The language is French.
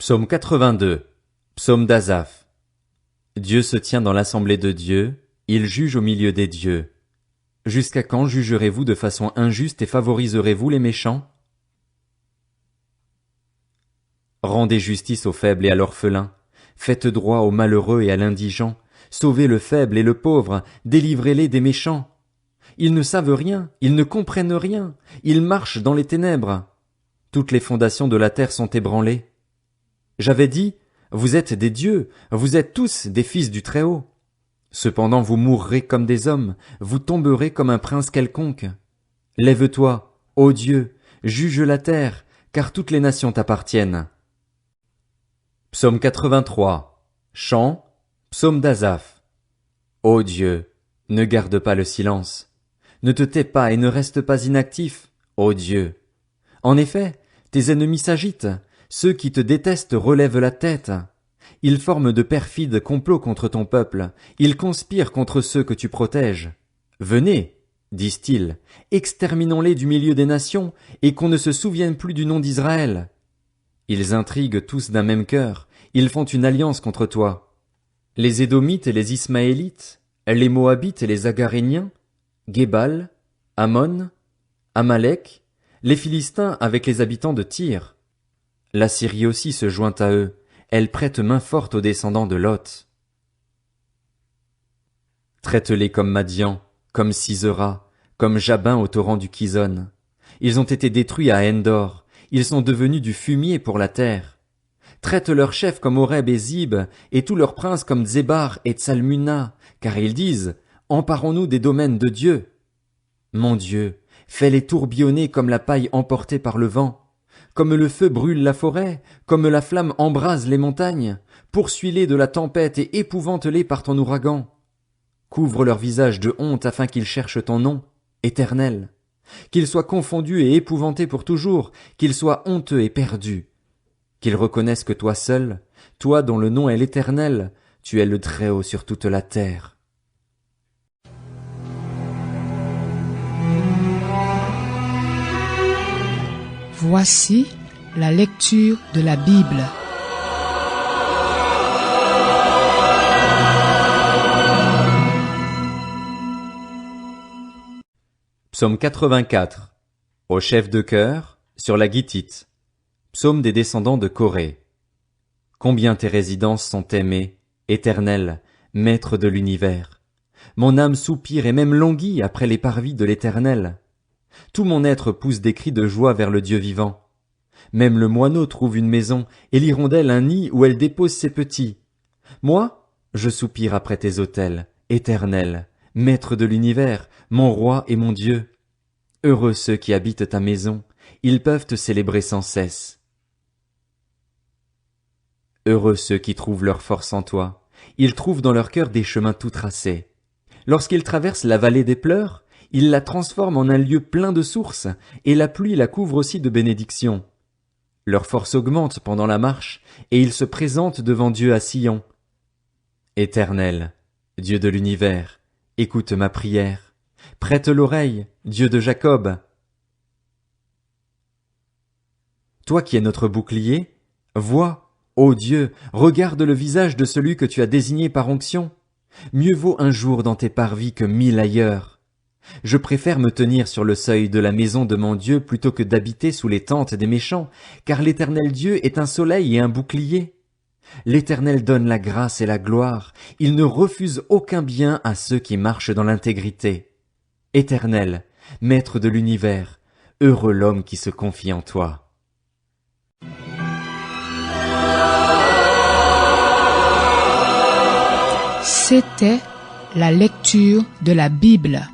Psaume 82. Psaume d'Asaph. Dieu se tient dans l'assemblée de Dieu, il juge au milieu des dieux. Jusqu'à quand jugerez-vous de façon injuste et favoriserez-vous les méchants? Rendez justice aux faibles et à l'orphelin. Faites droit aux malheureux et à l'indigent. Sauvez le faible et le pauvre, délivrez-les des méchants. Ils ne savent rien, ils ne comprennent rien, ils marchent dans les ténèbres. Toutes les fondations de la terre sont ébranlées. J'avais dit, vous êtes des dieux, vous êtes tous des fils du Très-Haut. Cependant vous mourrez comme des hommes, vous tomberez comme un prince quelconque. Lève-toi, ô Dieu, juge la terre, car toutes les nations t'appartiennent. Psaume 83. Chant, psaume d'Asaph. Ô Dieu, ne garde pas le silence. Ne te tais pas et ne reste pas inactif, ô Dieu. En effet, tes ennemis s'agitent, ceux qui te détestent relèvent la tête. Ils forment de perfides complots contre ton peuple, ils conspirent contre ceux que tu protèges. Venez, disent-ils, exterminons-les du milieu des nations, et qu'on ne se souvienne plus du nom d'Israël. Ils intriguent tous d'un même cœur, ils font une alliance contre toi. Les Édomites et les Ismaélites, les Moabites et les Agaréniens, Gébal, Ammon, Amalek, les Philistins avec les habitants de Tyr. La Syrie aussi se joint à eux, elle prête main forte aux descendants de Lot. Traite-les comme Madian, comme Sisera, comme Jabin au torrent du Kison. Ils ont été détruits à Endor, ils sont devenus du fumier pour la terre. Traite leurs chefs comme Oreb et Zib, et tous leurs princes comme Zébar et Tsalmuna, car ils disent, emparons-nous des domaines de Dieu. Mon Dieu, fais-les tourbillonner comme la paille emportée par le vent. Comme le feu brûle la forêt, comme la flamme embrase les montagnes, poursuis-les de la tempête et épouvante-les par ton ouragan. Couvre leur visage de honte afin qu'ils cherchent ton nom, Éternel. Qu'ils soient confondus et épouvantés pour toujours, qu'ils soient honteux et perdus. Qu'ils reconnaissent que toi seul, toi dont le nom est l'Éternel, tu es le Très-Haut sur toute la terre. Voici la lecture de la Bible. Psaume 84. Au chef de chœur, sur la guitite. Psaume des descendants de Corée. Combien tes résidences sont aimées, Éternel, Maître de l'univers. Mon âme soupire et même languit après les parvis de l'Éternel. Tout mon être pousse des cris de joie vers le Dieu vivant. Même le moineau trouve une maison, et l'hirondelle un nid où elle dépose ses petits. Moi, je soupire après tes autels, Éternel, Maître de l'univers, mon roi et mon Dieu. Heureux ceux qui habitent ta maison, ils peuvent te célébrer sans cesse. Heureux ceux qui trouvent leur force en toi, ils trouvent dans leur cœur des chemins tout tracés. Lorsqu'ils traversent la vallée des pleurs, il la transforme en un lieu plein de sources, et la pluie la couvre aussi de bénédictions. Leur force augmente pendant la marche, et ils se présentent devant Dieu à Sion. Éternel, Dieu de l'univers, écoute ma prière. Prête l'oreille, Dieu de Jacob. Toi qui es notre bouclier, vois, ô Dieu, regarde le visage de celui que tu as désigné par onction. Mieux vaut un jour dans tes parvis que 1000 ailleurs. Je préfère me tenir sur le seuil de la maison de mon Dieu plutôt que d'habiter sous les tentes des méchants, car l'Éternel Dieu est un soleil et un bouclier. L'Éternel donne la grâce et la gloire, il ne refuse aucun bien à ceux qui marchent dans l'intégrité. Éternel, Maître de l'univers, heureux l'homme qui se confie en toi. C'était la lecture de la Bible.